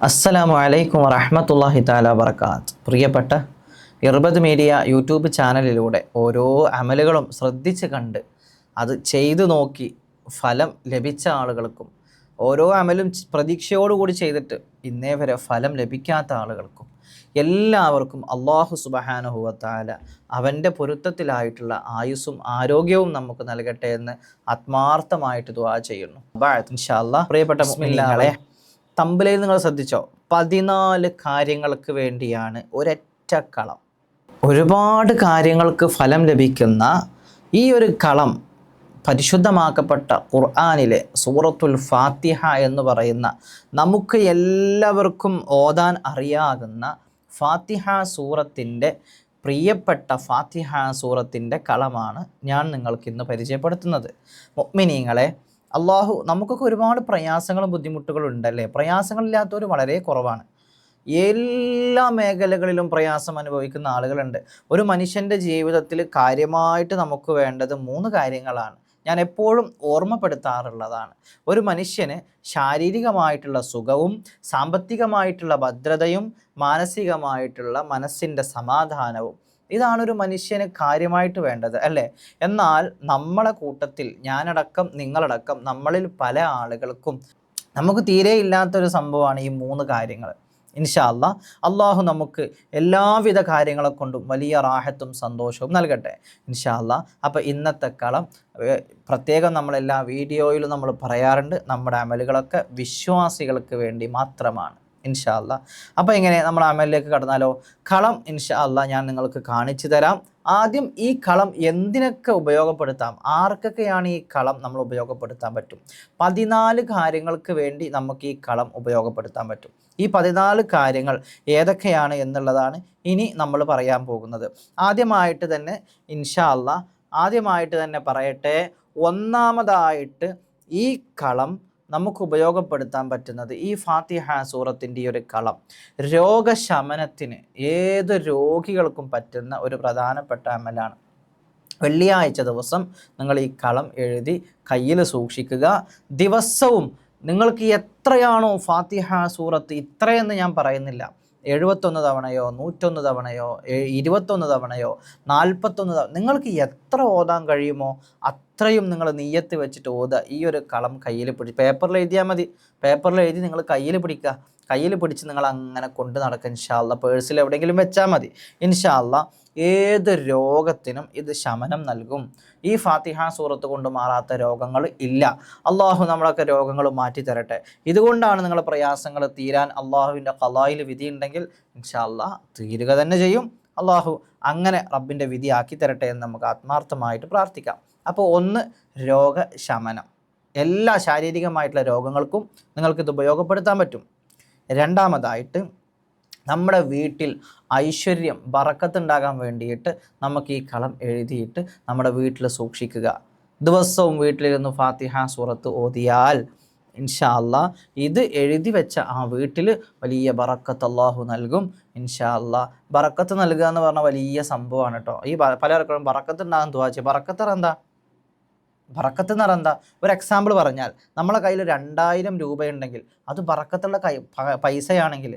അസ്സലാമു അലൈക്കും വറഹ്മത്തുള്ളാഹി തആല വബറകാത്ത്. പ്രിയപ്പെട്ട ഇർബദ് മീഡിയ യൂട്യൂബ് ചാനലിലൂടെ ഓരോ അമലുകളും ശ്രദ്ധിച്ച് കണ്ട് അത് ചെയ്തു നോക്കി ഫലം ലഭിച്ച ആളുകൾക്കും ഓരോ അമലും പ്രതീക്ഷയോടുകൂടി ചെയ്തിട്ട് ഇന്നേ വരെ ഫലം ലഭിക്കാത്ത ആളുകൾക്കും എല്ലാവർക്കും അല്ലാഹു സുബ്ഹാനഹു വ തആല അവൻ്റെ പൊരുത്തത്തിലായിട്ടുള്ള ആയുസ്സും ആരോഗ്യവും നമുക്ക് നൽകട്ടെ എന്ന് ആത്മാർത്ഥമായിട്ട് ദുആ ചെയ്യുന്നു. ഇൻഷാ അല്ലാഹ് പ്രിയപ്പെട്ട മുഅ്മിനീങ്ങളെ, തമ്പലയിൽ നിങ്ങൾ ശ്രദ്ധിച്ചോ, 14 കാര്യങ്ങൾക്ക് വേണ്ടിയാണ് ഒരൊറ്റ കളം. ഒരുപാട് കാര്യങ്ങൾക്ക് ഫലം ലഭിക്കുന്ന ഈ ഒരു കളം പരിശുദ്ധമാക്കപ്പെട്ട ഖുർആനിലെ സൂറത്തുൽ ഫാത്തിഹ എന്ന് പറയുന്ന നമുക്ക് എല്ലാവർക്കും ഓതാൻ അറിയാകുന്ന ഫാത്തിഹ സൂറത്തിൻ്റെ പ്രിയപ്പെട്ട ഫാത്തിഹ സൂറത്തിൻ്റെ കളമാണ് ഞാൻ നിങ്ങൾക്കിന്ന് പരിചയപ്പെടുത്തുന്നത്. മുഅ്മിനീങ്ങളെ, അള്ളാഹു നമുക്കൊക്കെ ഒരുപാട് പ്രയാസങ്ങളും ബുദ്ധിമുട്ടുകളും ഉണ്ടല്ലേ? പ്രയാസങ്ങളില്ലാത്തവർ വളരെ കുറവാണ്. എല്ലാ മേഖലകളിലും പ്രയാസം അനുഭവിക്കുന്ന ആളുകളുണ്ട്. ഒരു മനുഷ്യൻ്റെ ജീവിതത്തിൽ കാര്യമായിട്ട് നമുക്ക് വേണ്ടത് 3 കാര്യങ്ങളാണ്. ഞാൻ എപ്പോഴും ഓർമ്മപ്പെടുത്താറുള്ളതാണ്. ഒരു മനുഷ്യന് ശാരീരികമായിട്ടുള്ള സുഖവും സാമ്പത്തികമായിട്ടുള്ള ഭദ്രതയും മാനസികമായിട്ടുള്ള മനസ്സിൻ്റെ സമാധാനവും, ഇതാണൊരു മനുഷ്യന് കാര്യമായിട്ട് വേണ്ടത്, അല്ലേ? എന്നാൽ നമ്മളെ കൂട്ടത്തിൽ ഞാനടക്കം നിങ്ങളടക്കം നമ്മളിൽ പല ആളുകൾക്കും നമുക്ക് തീരെ ഇല്ലാത്തൊരു സംഭവമാണ് ഈ 3 കാര്യങ്ങൾ. ഇൻഷാ അല്ലാഹ് അള്ളാഹു നമുക്ക് എല്ലാവിധ കാര്യങ്ങളെ കൊണ്ടും വലിയ റാഹത്തും സന്തോഷവും നൽകട്ടെ ഇൻഷാ അല്ലാഹ്. അപ്പോൾ ഇന്നത്തെ കളം പ്രത്യേകം നമ്മളെല്ലാ വീഡിയോയിലും നമ്മൾ പറയാറുണ്ട്, നമ്മുടെ അമലുകളൊക്കെ വിശ്വാസികൾക്ക് വേണ്ടി മാത്രമാണ് ഇൻഷാ അല്ലാഹ്. അപ്പോൾ എങ്ങനെ നമ്മൾ അമലിലേക്ക് കടന്നാലോ? കളം ഇൻഷാ അല്ലാഹ് ഞാൻ നിങ്ങൾക്ക് കാണിച്ചു തരാം. ആദ്യം ഈ കളം എന്തിനൊക്കെ ഉപയോഗപ്പെടുത്താം, ആർക്കൊക്കെയാണ് ഈ കളം നമ്മൾ ഉപയോഗപ്പെടുത്താൻ പറ്റും? 14 കാര്യങ്ങൾക്ക് വേണ്ടി നമുക്ക് ഈ കളം ഉപയോഗപ്പെടുത്താൻ പറ്റും. ഈ 14 കാര്യങ്ങൾ ഏതൊക്കെയാണ് എന്നുള്ളതാണ് ഇനി നമ്മൾ പറയാൻ പോകുന്നത്. ആദ്യമായിട്ട് തന്നെ ഇൻഷാ അല്ലാഹ് പറയട്ടെ, ഒന്നാമതായിട്ട് ഈ കളം നമുക്ക് ഉപയോഗപ്പെടുത്താൻ പറ്റുന്നത്, ഈ ഫാത്തിഹ സൂറത്തിൻ്റെ ഈ ഒരു കളം രോഗശമനത്തിന് ഏത് രോഗികൾക്കും പറ്റുന്ന ഒരു പ്രധാനപ്പെട്ട അമലാണ്. വെള്ളിയാഴ്ച ദിവസം നിങ്ങൾ ഈ കളം എഴുതി കയ്യിൽ സൂക്ഷിക്കുക. ദിവസവും നിങ്ങൾക്ക് എത്രയാണോ ഫാത്തിഹ സൂറത്ത്, ഇത്രയെന്ന് ഞാൻ പറയുന്നില്ല, 71 തവണയോ 101 തവണയോ 21 തവണയോ 41 തവണ, നിങ്ങൾക്ക് എത്ര ഓതാൻ കഴിയുമോ അത്രയും നിങ്ങൾ നിയ്യത്ത് വെച്ചിട്ട് ഓതുക. ഈ ഒരു കളം കയ്യിൽ പേപ്പറിൽ എഴുതിയാൽ മതി. പേപ്പറിൽ എഴുതി നിങ്ങൾ കയ്യിൽ പിടിക്കുക. കയ്യിൽ പിടിച്ച് നിങ്ങൾ അങ്ങനെ കൊണ്ട് നടക്കുക. ഇൻഷാ അല്ലാഹ് പേഴ്സിൽ എവിടെയെങ്കിലും വെച്ചാൽ മതി. ഇൻഷാ അല്ലാഹ് ഏത് രോഗത്തിനും ഇത് ശമനം നൽകും. ഈ ഫാത്തിഹ സൂറത്ത് കൊണ്ട് മാറാത്ത രോഗങ്ങൾ ഇല്ല. അള്ളാഹു നമ്മളൊക്കെ രോഗങ്ങൾ മാറ്റി തരട്ടെ. ഇതുകൊണ്ടാണ് നിങ്ങളുടെ പ്രയാസങ്ങൾ തീരാൻ അള്ളാഹുവിൻ്റെ ഖളായിൽ വിധി ഉണ്ടെങ്കിൽ ഇൻഷാ അല്ലാഹ് തീരുക തന്നെ ചെയ്യും. അള്ളാഹു അങ്ങനെ റബ്ബിൻ്റെ വിധി ആക്കി തരട്ടെ എന്ന് നമുക്ക് ആത്മാർത്ഥമായിട്ട് പ്രാർത്ഥിക്കാം. അപ്പോൾ ഒന്ന്, രോഗശമനം. എല്ലാ ശാരീരികമായിട്ടുള്ള രോഗങ്ങൾക്കും നിങ്ങൾക്കിത് ഉപയോഗപ്പെടുത്താൻ പറ്റും. രണ്ടാമതായിട്ട് നമ്മുടെ വീട്ടിൽ ഐശ്വര്യം ബറക്കത്തുണ്ടാകാൻ വേണ്ടിയിട്ട് നമുക്ക് ഈ കളം എഴുതിയിട്ട് നമ്മുടെ വീട്ടിൽ സൂക്ഷിക്കുക. ദിവസവും വീട്ടിലിരുന്ന് ഫാത്തിഹ സൂറത്ത് ഓതിയാൽ ഇൻഷാ അല്ലാഹ് ഇത് എഴുതി വെച്ച ആ വീട്ടിൽ വലിയ ബറക്കത്ത് അല്ലാഹു നൽകും ഇൻഷാ അല്ലാഹ്. ബറക്കത്ത് നൽകുക എന്ന് പറഞ്ഞാൽ വലിയ സംഭവമാണ് കേട്ടോ. ഈ പലർക്കും ബറക്കത്ത് ഉണ്ടാകാൻ ദുആ ചെയ്യും. ബറക്കത്ത് എന്ന് പറഞ്ഞാൽ ഒരു എക്സാമ്പിൾ പറഞ്ഞാൽ, നമ്മളെ കയ്യിൽ 2000 രൂപയുണ്ടെങ്കിൽ അത് ബറക്കത്തുള്ള പൈസയാണെങ്കിൽ,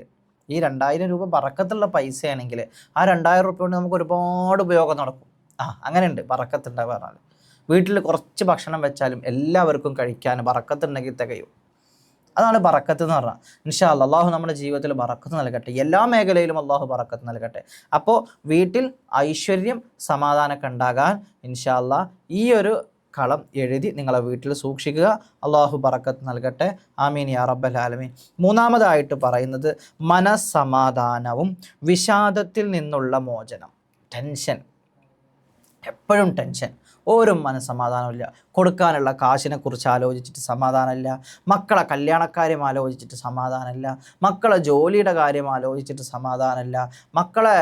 ഈ 2000 രൂപ ബറക്കത്തുള്ള പൈസയാണെങ്കിൽ ആ 2000 രൂപ കൊണ്ട് നമുക്ക് ഒരുപാട് ഉപയോഗം നടക്കും. അങ്ങനെയുണ്ട് ബറക്കത്തുണ്ടാവുക പറഞ്ഞാൽ. വീട്ടിൽ കുറച്ച് ഭക്ഷണം വെച്ചാലും എല്ലാവർക്കും കഴിക്കാൻ ബറക്കത്തുണ്ടെങ്കിൽ തികയും. അതാണ് ബറക്കത്ത് എന്ന് പറഞ്ഞാൽ. ഇൻഷാ അല്ലാഹ് അള്ളാഹു നമ്മുടെ ജീവിതത്തിൽ ബറക്കത്ത് നൽകട്ടെ. എല്ലാ മേഖലയിലും അള്ളാഹു ബറക്കത്ത് നൽകട്ടെ. അപ്പോൾ വീട്ടിൽ ഐശ്വര്യം സമാധാനമൊക്കെ ഉണ്ടാകാൻ ഇൻഷാ അല്ലാഹ് ഈ ഒരു കളം എഴുതി നിങ്ങളെ വീട്ടിൽ സൂക്ഷിക്കുക. അള്ളാഹു ബറക്കത്ത് നൽകട്ടെ. ആമീൻ യാ റബ്ബൽ ആലമീൻ. മൂന്നാമതായിട്ട് പറയുന്നത് മനസ്സമാധാനവും വിഷാദത്തിൽ നിന്നുള്ള മോചനം. ടെൻഷൻ, എപ്പോഴും ടെൻഷൻ, ഒരു മനസ്സമാധാനമില്ല. കൊടുക്കാനുള്ള കാശിനെ കുറിച്ച് ആലോചിച്ചിട്ട് സമാധാനമില്ല. മക്കളെ കല്യാണക്കാര്യം ആലോചിച്ചിട്ട് സമാധാനമില്ല. മക്കളെ ജോലിയുടെ കാര്യം ആലോചിച്ചിട്ട് സമാധാനമില്ല. മക്കളെ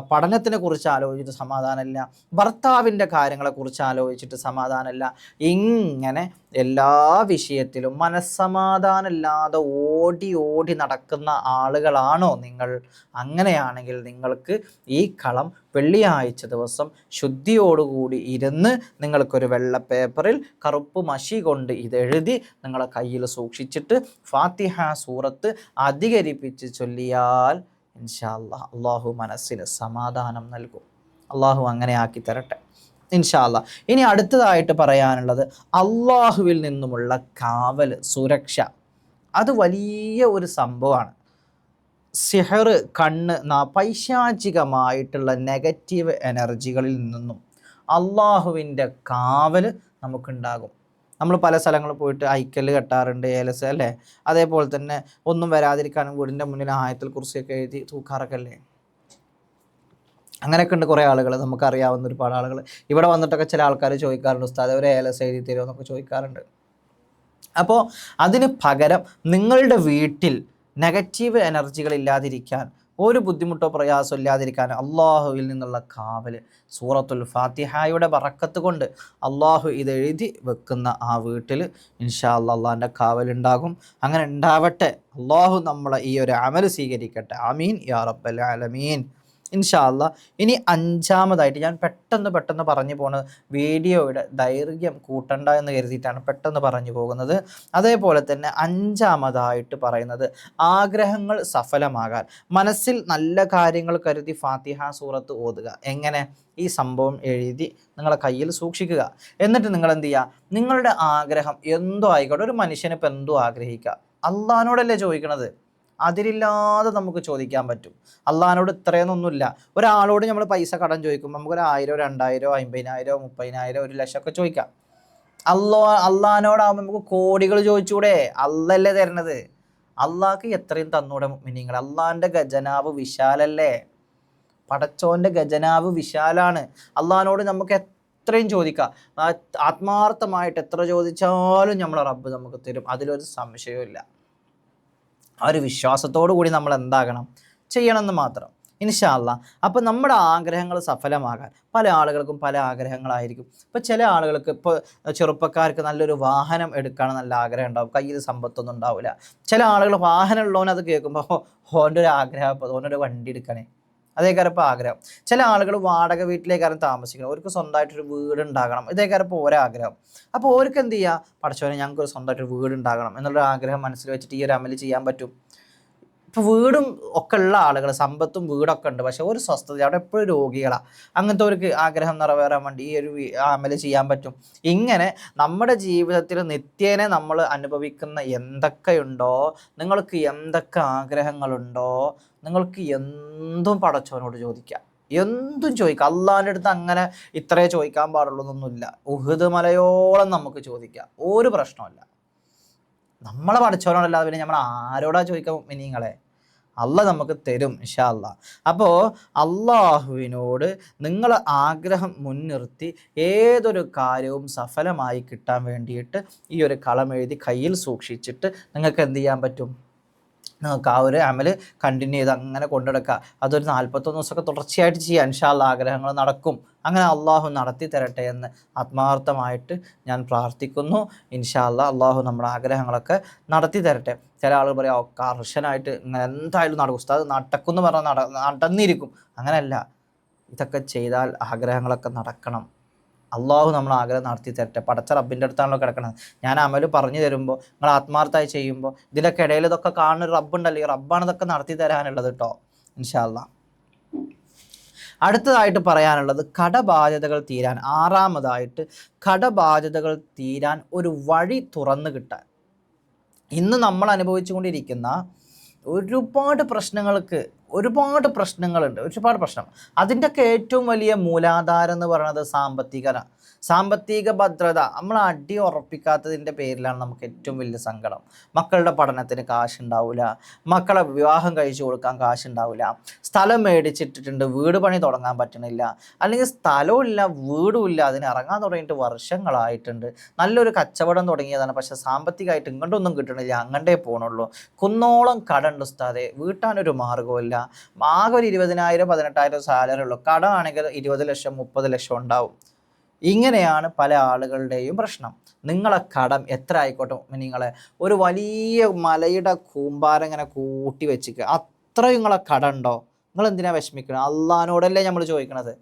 പഠനത്തിനെ കുറിച്ച് ആലോചിച്ചിട്ട് സമാധാനമില്ല. ഭർത്താവിൻ്റെ കാര്യങ്ങളെക്കുറിച്ച് ആലോചിച്ചിട്ട് സമാധാനമില്ല. ഇങ്ങനെ എല്ലാ വിഷയത്തിലും മനസ്സമാധാനമില്ലാതെ ഓടി ഓടി നടക്കുന്ന ആളുകളാണോ നിങ്ങൾ? അങ്ങനെയാണെങ്കിൽ നിങ്ങൾക്ക് ഈ കളം വെള്ളിയാഴ്ച ദിവസം ശുദ്ധിയോടുകൂടി ഇരുന്ന് നിങ്ങൾക്കൊരു വെള്ള പേപ്പർ പേപ്പറിൽ കറുപ്പ് മഷി കൊണ്ട് ഇതെഴുതി നിങ്ങളെ കയ്യിൽ സൂക്ഷിച്ചിട്ട് ഫാത്തിഹ സൂറത്ത് അധികരിപ്പിച്ച് ചൊല്ലിയാൽ ഇൻഷാ അല്ലാഹ് അള്ളാഹു മനസ്സിന് സമാധാനം നൽകും. അള്ളാഹു അങ്ങനെ ആക്കി തരട്ടെ ഇൻഷാ അല്ലാഹ്. ഇനി അടുത്തതായിട്ട് പറയാനുള്ളത് അള്ളാഹുവിൽ നിന്നുമുള്ള കാവൽ, സുരക്ഷ. അത് വലിയ ഒരു സംഭവമാണ്. സിഹർ, കണ്ണ്, പൈശാചികമായിട്ടുള്ള നെഗറ്റീവ് എനർജികളിൽ നിന്നും അള്ളാഹുവിൻ്റെ കാവൽ നമുക്കുണ്ടാകും. നമ്മൾ പല സ്ഥലങ്ങളിൽ പോയിട്ട് ഐക്കല് കെട്ടാറുണ്ട്, ഏലസ് അല്ലേ. അതേപോലെ തന്നെ ഒന്നും വരാതിരിക്കാനും വീടിൻ്റെ മുന്നിൽ ആയത്തുൽ കുർസിയൊക്കെ എഴുതി തൂക്കാറൊക്കെ അല്ലേ. അങ്ങനെയൊക്കെ ഉണ്ട് കുറേ ആളുകൾ, നമുക്കറിയാവുന്ന ഒരുപാട് ആളുകൾ. ഇവിടെ വന്നിട്ടൊക്കെ ചില ആൾക്കാർ ചോദിക്കാറുണ്ട്, ഉസ്താദ് ഒരു ഏലസ് എഴുതി തരുമോ എന്നൊക്കെ ചോദിക്കാറുണ്ട്. അപ്പോൾ അതിന് പകരം നിങ്ങളുടെ വീട്ടിൽ നെഗറ്റീവ് എനർജികൾ ഇല്ലാതിരിക്കാൻ, ഒരു ബുദ്ധിമുട്ടോ പ്രയാസമോ ഇല്ലാതിരിക്കാൻ അള്ളാഹുവിൽ നിന്നുള്ള കാവൽ സൂറത്തുൽ ഫാത്തിഹയുടെ ബറക്കത്ത് കൊണ്ട് അള്ളാഹു ഇത് എഴുതി വെക്കുന്ന ആ വീട്ടിൽ ഇൻഷാ അല്ലാഹ് അള്ളാഹിൻ്റെ കാവലുണ്ടാകും. അങ്ങനെ ഉണ്ടാവട്ടെ. അള്ളാഹു നമ്മളെ ഈ ഒരു അമൽ സ്വീകരിക്കട്ടെ. ആമീൻ യാ റബ്ബൽ ആലമീൻ. ഇൻഷാ അല്ലാഹ്. ഇനി അഞ്ചാമതായിട്ട് ഞാൻ പെട്ടെന്ന് പറഞ്ഞു പോകുന്നത്, വീഡിയോയുടെ ദൈർഘ്യം കൂട്ടണ്ട എന്ന് കരുതിയിട്ടാണ് പെട്ടെന്ന് പറഞ്ഞു പോകുന്നത്. അതേപോലെ തന്നെ അഞ്ചാമതായിട്ട് പറയുന്നത് ആഗ്രഹങ്ങൾ സഫലമാകാൻ മനസ്സിൽ നല്ല കാര്യങ്ങൾ കരുതി ഫാത്തിഹ സൂറത്ത് ഓതുക. എങ്ങനെ? ഈ സംഭവം എഴുതി നിങ്ങളെ കയ്യിൽ സൂക്ഷിക്കുക. എന്നിട്ട് നിങ്ങൾ എന്ത് ചെയ്യുക? നിങ്ങളുടെ ആഗ്രഹം എന്തോ ആയിക്കോട്ടെ, ഒരു മനുഷ്യന് ഇപ്പം എന്തോ ആഗ്രഹിക്കുക, അള്ളാഹിനോടല്ലേ ചോദിക്കണത്. അതിലില്ലാതെ നമുക്ക് ചോദിക്കാൻ പറ്റും. അള്ളാഹിനോട് ഇത്രയൊന്നുമില്ല. ഒരാളോട് നമ്മൾ പൈസ കടം ചോദിക്കുമ്പോൾ നമുക്കൊരു 1000, 2000, 50,000, 30,000, 1,00,000 ഒക്കെ ചോദിക്കാം. അള്ളാഹിനോടാകുമ്പോൾ നമുക്ക് കോടികൾ ചോദിച്ചൂടെ? അള്ളല്ലേ തരണത്. അള്ളാഹ്ക്ക് എത്രയും തന്നൂടെ മുഅ്മിനീങ്ങൾ. അള്ളാഹിൻ്റെ ഖജനാവ് വിശാലല്ലേ. പടച്ചോൻ്റെ ഖജനാവ് വിശാലാണ്. അള്ളാഹിനോട് നമുക്ക് എത്രയും ചോദിക്കാം. ആത്മാർത്ഥമായിട്ട് എത്ര ചോദിച്ചാലും നമ്മളെ റബ്ബ് നമുക്ക് തരും. അതിലൊരു സംശയവും ഇല്ല. ആ ഒരു വിശ്വാസത്തോടു കൂടി നമ്മൾ എന്താകണം? ചെയ്യണമെന്ന് മാത്രം ഇൻഷാ അല്ലാഹ്. അപ്പോൾ നമ്മുടെ ആഗ്രഹങ്ങൾ സഫലമാകാൻ പല ആളുകൾക്കും പല ആഗ്രഹങ്ങളായിരിക്കും. ഇപ്പോൾ ചില ആളുകൾക്ക്, ഇപ്പോൾ ചെറുപ്പക്കാർക്ക് നല്ലൊരു വാഹനം എടുക്കാൻ നല്ല ആഗ്രഹം ഉണ്ടാവും, കയ്യിൽ സമ്പത്തൊന്നും ഉണ്ടാവില്ല. ചില ആളുകൾ വാഹനം ഉള്ളവനത് കേൾക്കുമ്പോൾ ഓൻ്റെ ഒരു ആഗ്രഹം, ഓനൊരു വണ്ടി എടുക്കണേ, അതേക്കാരം ഇപ്പോൾ ആഗ്രഹം. ചില ആളുകൾ വാടക വീട്ടിലേക്കാരും താമസിക്കണം, അവർക്ക് സ്വന്തമായിട്ടൊരു വീട് ഉണ്ടാകണം, ഇതേക്കാരം ഇപ്പോൾ ഓരോ ആഗ്രഹം. അപ്പോൾ അവർക്ക് എന്ത് ചെയ്യുക? പഠിച്ചവനെ ഞങ്ങൾക്കൊരു സ്വന്തമായിട്ടൊരു വീട് ഉണ്ടാകണം എന്നുള്ളൊരു ആഗ്രഹം മനസ്സിൽ വെച്ചിട്ട് ഈ ഒരു അമൽ ചെയ്യാൻ പറ്റും. ഇപ്പോൾ വീടും ഒക്കെ ഉള്ള ആളുകൾ, സമ്പത്തും വീടൊക്കെ ഉണ്ട്, പക്ഷെ ഒരു സ്വസ്ഥത, അവിടെ എപ്പോഴും രോഗികളാണ്. അങ്ങനത്തെ ഒരു ആഗ്രഹം നിറവേറാൻ വേണ്ടി ഈ ഒരു അമൽ ചെയ്യാൻ പറ്റും. ഇങ്ങനെ നമ്മുടെ ജീവിതത്തിൽ നിത്യേന നമ്മൾ അനുഭവിക്കുന്ന എന്തൊക്കെയുണ്ടോ, നിങ്ങൾക്ക് എന്തൊക്കെ ആഗ്രഹങ്ങളുണ്ടോ, നിങ്ങൾക്ക് എന്തും പടച്ചവനോട് ചോദിക്കാം, എന്തും ചോദിക്കാം. അള്ളാഹിൻ്റെ അടുത്ത് അങ്ങനെ ഇത്രേ ചോദിക്കാൻ പാടുള്ളൂ എന്നൊന്നുമില്ല. ഉഹുദ് മലയോളം നമുക്ക് ചോദിക്കാം, ഒരു പ്രശ്നമില്ല. നമ്മളെ പടച്ചവനോടല്ലാതെ പിന്നെ നമ്മൾ ആരോടാ ചോദിക്കാം മിനിങ്ങളെ? അള്ളാഹ് നമുക്ക് തരും ഇൻഷാ അല്ലാഹ്. അപ്പോൾ അള്ളാഹുവിനോട് നിങ്ങൾ ആഗ്രഹം മുൻനിർത്തി ഏതൊരു കാര്യവും സഫലമായി കിട്ടാൻ വേണ്ടിയിട്ട് ഈ ഒരു കളം എഴുതി കയ്യിൽ സൂക്ഷിച്ചിട്ട് നിങ്ങൾക്ക് എന്ത് ചെയ്യാൻ പറ്റും? നിങ്ങൾക്ക് ആ ഒരു അമൽ കണ്ടിന്യൂ ചെയ്ത് അങ്ങനെ കൊണ്ടുനടക്കുക. അതൊരു 41 ദിവസമൊക്കെ തുടർച്ചയായിട്ട് ചെയ്യുക. ഇൻഷാ അല്ലാഹ് ആഗ്രഹങ്ങൾ നടക്കും. അങ്ങനെ അള്ളാഹു നടത്തി തരട്ടെ എന്ന് ആത്മാർത്ഥമായിട്ട് ഞാൻ പ്രാർത്ഥിക്കുന്നു. ഇൻഷാ അല്ലാഹ് അള്ളാഹു നമ്മുടെ ആഗ്രഹങ്ങളൊക്കെ നടത്തി തരട്ടെ. ചില ആളുകൾ പറയാം കർശനായിട്ട് എന്തായാലും നടക്കും ഉസ്താദ്, നടക്കുമെന്ന് പറഞ്ഞാൽ നടന്നിരിക്കും. അങ്ങനെയല്ല, ഇതൊക്കെ ചെയ്താൽ ആഗ്രഹങ്ങളൊക്കെ നടക്കണം. അള്ളാഹു നമ്മൾ ആഗ്രഹം നടത്തി തരട്ടെ. പടച്ച റബ്ബിൻ്റെ അടുത്താണല്ലോ കിടക്കണത്. ഞാൻ അമൽ പറഞ്ഞു തരുമ്പോൾ നിങ്ങൾ ആത്മാർത്ഥമായി ചെയ്യുമ്പോൾ ഇതിലൊക്കെ ഇടയിൽ ഇതൊക്കെ കാണുന്ന റബ്ബുണ്ടല്ലോ, ഈ റബ്ബാണ് ഇതൊക്കെ നടത്തി തരാനുള്ളത് കേട്ടോ ഇൻഷാ അല്ലാഹ്. അടുത്തതായിട്ട് പറയാനുള്ളത് കടബാധ്യതകൾ തീരാൻ, ആറാമതായിട്ട് കടബാധ്യതകൾ തീരാൻ ഒരു വഴി തുറന്നു കിട്ടാൻ. ഇന്ന് നമ്മൾ അനുഭവിച്ചു കൊണ്ടിരിക്കുന്ന ഒരുപാട് പ്രശ്നങ്ങളുണ്ട്, ഒരുപാട് പ്രശ്നം. അതിൻ്റെയൊക്കെ ഏറ്റവും വലിയ മൂലാധാരം എന്ന് പറയുന്നത് സാമ്പത്തിക ഭദ്രത നമ്മൾ അടി ഉറപ്പിക്കാത്തതിൻ്റെ പേരിലാണ് നമുക്ക് ഏറ്റവും വലിയ സങ്കടം. മക്കളുടെ പഠനത്തിന് കാശുണ്ടാവില്ല, മക്കളെ വിവാഹം കഴിച്ചു കൊടുക്കാൻ കാശുണ്ടാവില്ല, സ്ഥലം മേടിച്ചിട്ടിട്ടുണ്ട് വീട് പണി തുടങ്ങാൻ പറ്റണില്ല, അല്ലെങ്കിൽ സ്ഥലവും ഇല്ല വീടും ഇല്ല, അതിന് ഇറങ്ങാൻ തുടങ്ങിയിട്ട് വർഷങ്ങളായിട്ടുണ്ട്. നല്ലൊരു കച്ചവടം തുടങ്ങിയതാണ്, പക്ഷേ സാമ്പത്തികമായിട്ട് ഇങ്ങോട്ടൊന്നും കിട്ടണില്ല, അങ്ങോട്ടേ പോകണുള്ളൂ. കുന്നോളം കടമുണ്ട് ഉസ്താദേ, വീട്ടാനൊരു മാർഗ്ഗമില്ല. ആകെ ഒരു 20,000 18,000 സാലറി ഉള്ളൂ, കടമാണെങ്കിൽ 20 ലക്ഷം 30 ലക്ഷം ഉണ്ടാവും. ഇങ്ങനെയാണ് പല ആളുകളുടെയും പ്രശ്നം. നിങ്ങളെ കടം എത്ര ആയിക്കോട്ടെ, നിങ്ങളെ ഒരു വലിയ മലയുടെ കൂമ്പാരം ഇങ്ങനെ കൂട്ടി വെച്ചിക്കുക, അത്രയും നിങ്ങളെ കടം ഉണ്ടോ? നിങ്ങൾ എന്തിനാ വിഷമിക്കണം? അള്ളാഹിനോടല്ലേ നമ്മൾ ചോദിക്കണത്.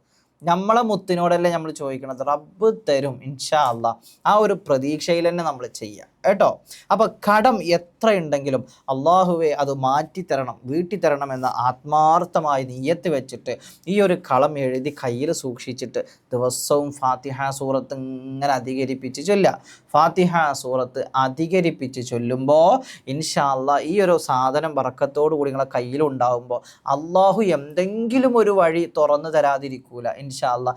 നമ്മളെ മുത്തിനോടല്ലേ നമ്മൾ ചോദിക്കണത്, റബ്ബ് തരും ഇൻഷാ അള്ളാ. ആ ഒരു പ്രതീക്ഷയിൽ തന്നെ നമ്മൾ ചെയ്യുക കേട്ടോ. അപ്പോൾ കടം എത്ര ഉണ്ടെങ്കിലും അള്ളാഹുവെ അത് മാറ്റിത്തരണം, വീട്ടിത്തരണം എന്ന ആത്മാർത്ഥമായി നിയ്യത്ത് വെച്ചിട്ട് ഈ ഒരു കളം എഴുതി കയ്യിൽ സൂക്ഷിച്ചിട്ട് ദിവസവും ഫാത്തിഹ സൂറത്ത് ഇങ്ങനെ അധികരിപ്പിച്ച് ചൊല്ലുക. ഫാത്തിഹ സൂറത്ത് അധികരിപ്പിച്ച് ചൊല്ലുമ്പോൾ ഇൻഷാ അള്ളാ ഈ ഒരു സാധനം ബറക്കത്തോടു കൂടി നിങ്ങളെ കയ്യിലുണ്ടാകുമ്പോൾ അള്ളാഹു എന്തെങ്കിലും ഒരു വഴി തുറന്നു തരാതിരിക്കൂല ഇൻഷാ അള്ളാ.